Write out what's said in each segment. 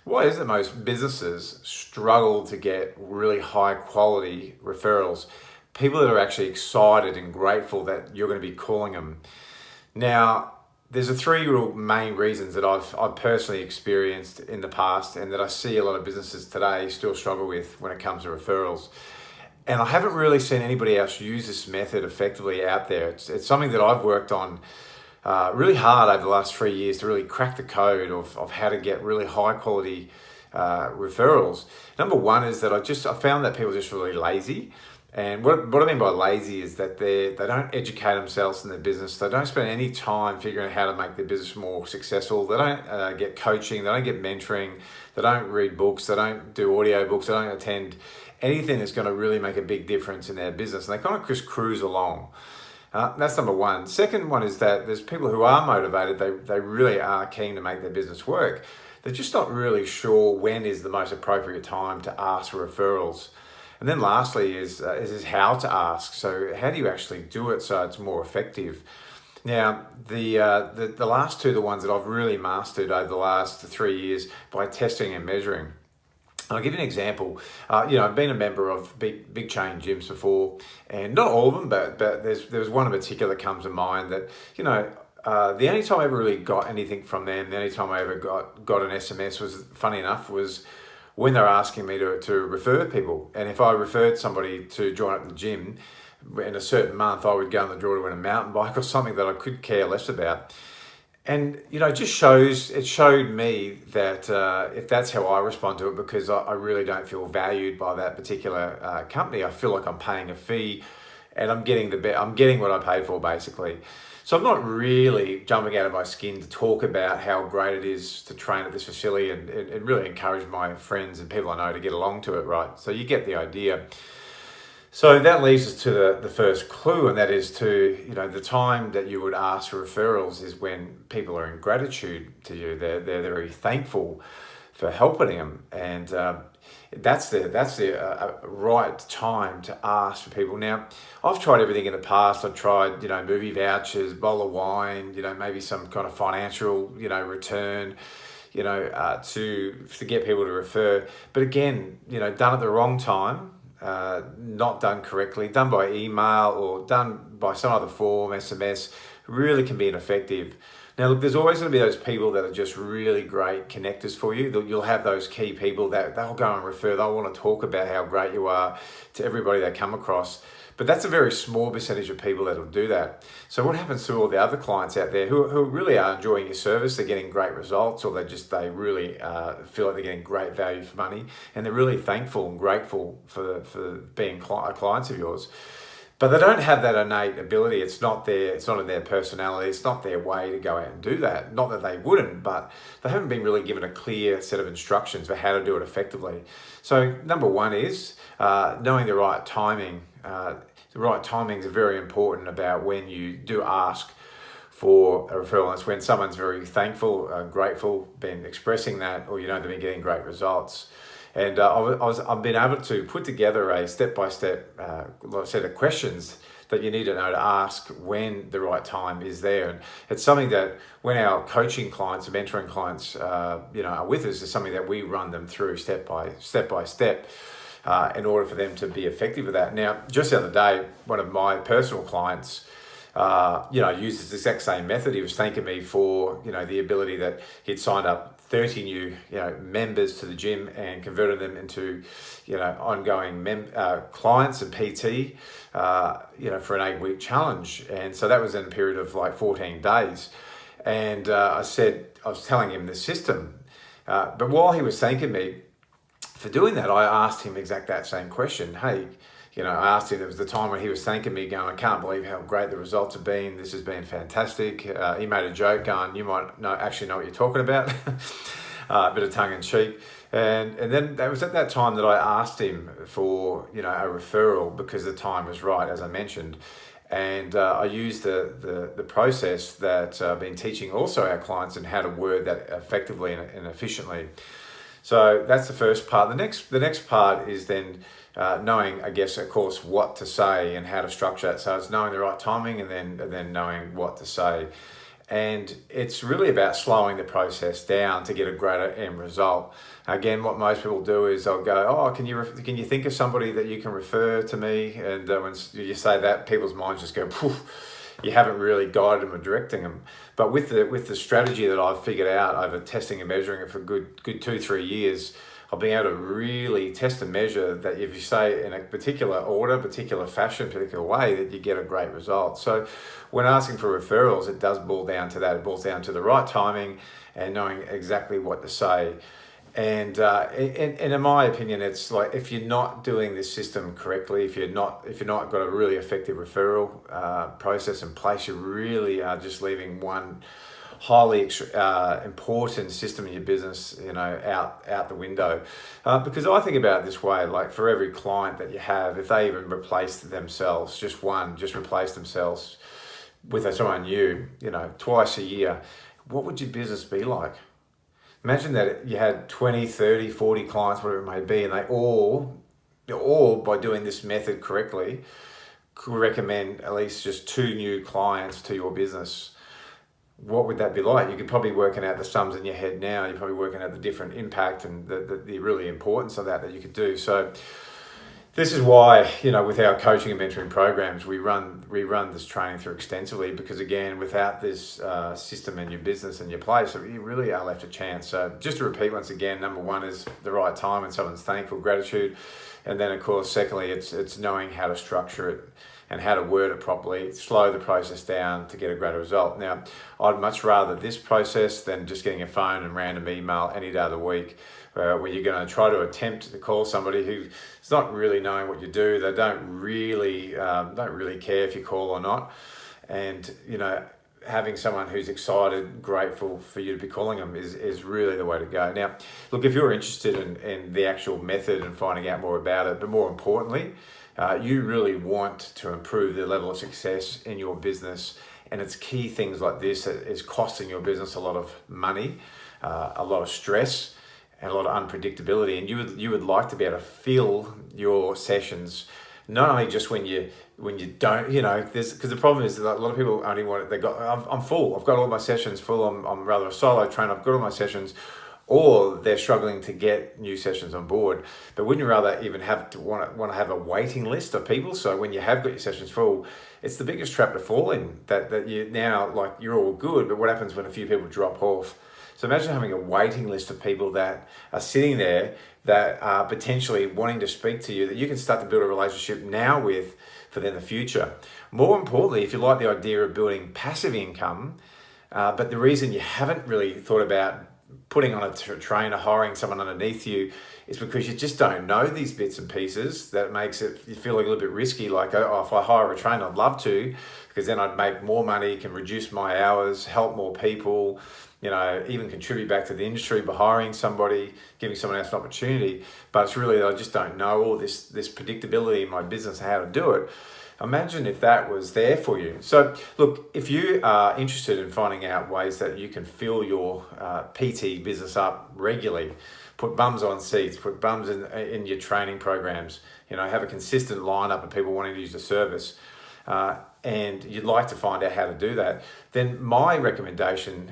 Why is it most businesses struggle to get really high quality referrals? People that are actually excited and grateful that you're going to be calling them. Now, there's a three real main reasons that I've personally experienced in the past and that I see a lot of businesses today still struggle with when it comes to referrals. And I haven't really seen anybody else use this method effectively out there. It's something that I've worked on really hard over the last 3 years to really crack the code of how to get really high quality referrals. Number one is that I found that people are just really lazy. And what I mean by lazy is that they don't educate themselves in their business. They don't spend any time figuring out how to make their business more successful. They don't get coaching. They don't get mentoring. They don't read books. They don't do audio books. They don't attend anything that's going to really make a big difference in their business. And they kind of just cruise along. That's number one. Second one is that there's people who are motivated. They really are keen to make their business work. They're just not really sure when is the most appropriate time to ask for referrals. And then lastly is how to ask. So how do you actually do it so it's more effective? Now, the last two are the ones that I've really mastered over the last 3 years by testing and measuring. I'll give you an example. I've been a member of big chain gyms before, and not all of them, but there's one in particular that comes to mind that, the only time I ever really got anything from them, the only time I ever got an SMS was, funny enough, was when they're asking me to refer people. And if I referred somebody to join up the gym in a certain month, I would go in the drawer to win a mountain bike or something that I could care less about. And, it showed me that if that's how I respond to it, because I really don't feel valued by that particular company, I feel like I'm paying a fee and I'm getting what I paid for, basically. So I'm not really jumping out of my skin to talk about how great it is to train at this facility and really encourage my friends and people I know to get along to it, right? So you get the idea. So that leads us to the first clue, and that is to, the time that you would ask for referrals is when people are in gratitude to you. They're very thankful for helping them, and that's the right time to ask for people. Now, I've tried everything in the past. I've tried, movie vouchers, bowl of wine, maybe some kind of financial, return, to get people to refer. But again, done at the wrong time. Not done correctly, done by email or done by some other form, SMS, really can be ineffective. Now, look, there's always going to be those people that are just really great connectors for you. You'll have those key people that they'll go and refer. They'll want to talk about how great you are to everybody they come across. But that's a very small percentage of people that'll do that. So what happens to all the other clients out there who really are enjoying your service? They're getting great results, or they really feel like they're getting great value for money, and they're really thankful and grateful for being clients of yours. But they don't have that innate ability. It's not in their personality. It's not their way to go out and do that. Not that they wouldn't, but they haven't been really given a clear set of instructions for how to do it effectively. So number one is knowing the right timing. The right timings are very important about when you do ask for a referral. It's when someone's very thankful, grateful, been expressing that, or they've been getting great results. And I've been able to put together a step-by-step set of questions that you need to know to ask when the right time is there. And it's something that when our coaching clients, mentoring clients, are with us, is something that we run them through step by step. In order for them to be effective with that. Now, just the other day, one of my personal clients, used this exact same method. He was thanking me for, the ability that he'd signed up 30 new, members to the gym and converted them into, ongoing clients and PT, for an 8-week challenge. And so that was in a period of like 14 days. And I was telling him the system. But while he was thanking me for doing that, I asked him that same question. Hey, I asked him, there was the time when he was thanking me, going, I can't believe how great the results have been. This has been fantastic. He made a joke going, you might actually know what you're talking about. A bit of tongue in cheek. And then that was at that time that I asked him for, a referral because the time was right, as I mentioned. And I used the process that I've been teaching also our clients and how to word that effectively and efficiently. So that's the first part. The next part is then knowing, I guess, of course, what to say and how to structure it. So it's knowing the right timing and then knowing what to say. And it's really about slowing the process down to get a greater end result. Again, what most people do is they'll go, "Oh, can you think of somebody that you can refer to me?" And when you say that, people's minds just go, "Poof." You haven't really guided them or directing them. But with the strategy that I've figured out over testing and measuring it for good 2-3 years, I've been able to really test and measure that if you say in a particular order, particular fashion, particular way, that you get a great result. So when asking for referrals, it does boil down to that. It boils down to the right timing and knowing exactly what to say. And in my opinion, it's like if you're not doing this system correctly, if you're not got a really effective referral process in place, you really are just leaving one highly important system in your business, out the window. Because I think about it this way: like for every client that you have, if they even replace themselves, just replace themselves with someone new, twice a year, what would your business be like? Imagine that you had 20, 30, 40 clients, whatever it may be, and they all, by doing this method correctly, could recommend at least just 2 new clients to your business. What would that be like? You could probably working out the sums in your head now. You're probably working out the different impact and the really importance of that you could do. So this is why, with our coaching and mentoring programs, we run this training through extensively, because again, without this system in your business and your place, you really are left a chance. So just to repeat once again, number 1 is the right time when someone's thankful, gratitude. And then of course, secondly, it's knowing how to structure it and how to word it properly, slow the process down to get a greater result. Now, I'd much rather this process than just getting a phone and random email any day of the week, where you're going to try to attempt to call somebody who's not really knowing what you do. They don't really care if you call or not. And, having someone who's excited, grateful for you to be calling them is really the way to go. Now, look, if you're interested in the actual method and finding out more about it, but more importantly, you really want to improve the level of success in your business, and it's key things like this that is costing your business a lot of money, a lot of stress, and a lot of unpredictability. And you would like to be able to fill your sessions not only just when you don't, because the problem is that a lot of people only want it. I'm full. I've got all my sessions full. I'm rather a solo trainer. I've got all my sessions. Or they're struggling to get new sessions on board. But wouldn't you rather even want to have a waiting list of people? So when you have got your sessions full, it's the biggest trap to fall in, that you now, like, you're all good, but what happens when a few people drop off? So imagine having a waiting list of people that are sitting there that are potentially wanting to speak to you, that you can start to build a relationship now with for then the future. More importantly, if you like the idea of building passive income, but the reason you haven't really thought about putting on a trainer, hiring someone underneath you, is because you just don't know these bits and pieces. That makes it, you feel like a little bit risky, like, oh, if I hire a trainer, I'd love to, because then I'd make more money, can reduce my hours, help more people, even contribute back to the industry by hiring somebody, giving someone else an opportunity. But it's really that I just don't know all this predictability in my business, how to do it. Imagine if that was there for you. So look, if you are interested in finding out ways that you can fill your PT business up regularly, put bums on seats, put bums in your training programs, have a consistent lineup of people wanting to use the service, and you'd like to find out how to do that, then my recommendation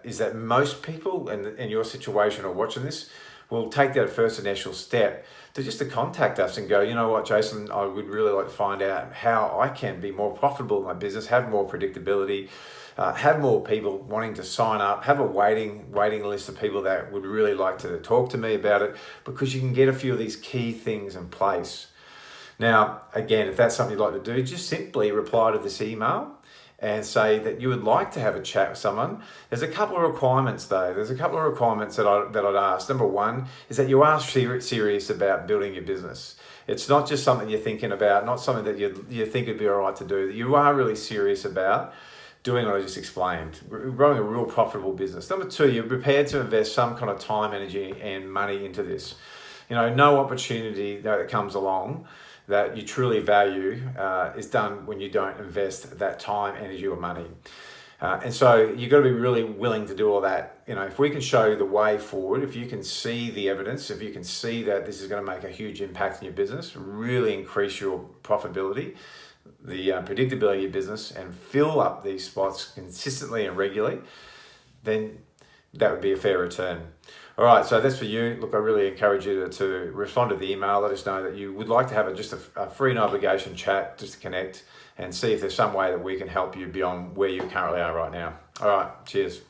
is that most people in your situation or watching this will take that first initial step to contact us and go, you know what, Jason, I would really like to find out how I can be more profitable in my business, have more predictability, have more people wanting to sign up, have a waiting list of people that would really like to talk to me about it, because you can get a few of these key things in place. Now, again, if that's something you'd like to do, just simply reply to this email and say that you would like to have a chat with someone. There's a couple of requirements though. There's a couple of requirements that I'd ask. Number 1 is that you are serious about building your business. It's not just something you're thinking about, not something that you think would be all right to do. You are really serious about doing what I just explained, growing a real profitable business. Number 2, you're prepared to invest some kind of time, energy, and money into this. No opportunity that comes along that you truly value is done when you don't invest that time, energy, or money. And so you've got to be really willing to do all that. If we can show you the way forward, if you can see the evidence, if you can see that this is going to make a huge impact in your business, really increase your profitability, the predictability of your business and fill up these spots consistently and regularly, then that would be a fair return. All right, so that's for you. Look, I really encourage you to respond to the email. Let us know that you would like to have just a free no obligation chat, just to connect and see if there's some way that we can help you beyond where you currently are right now. All right, cheers.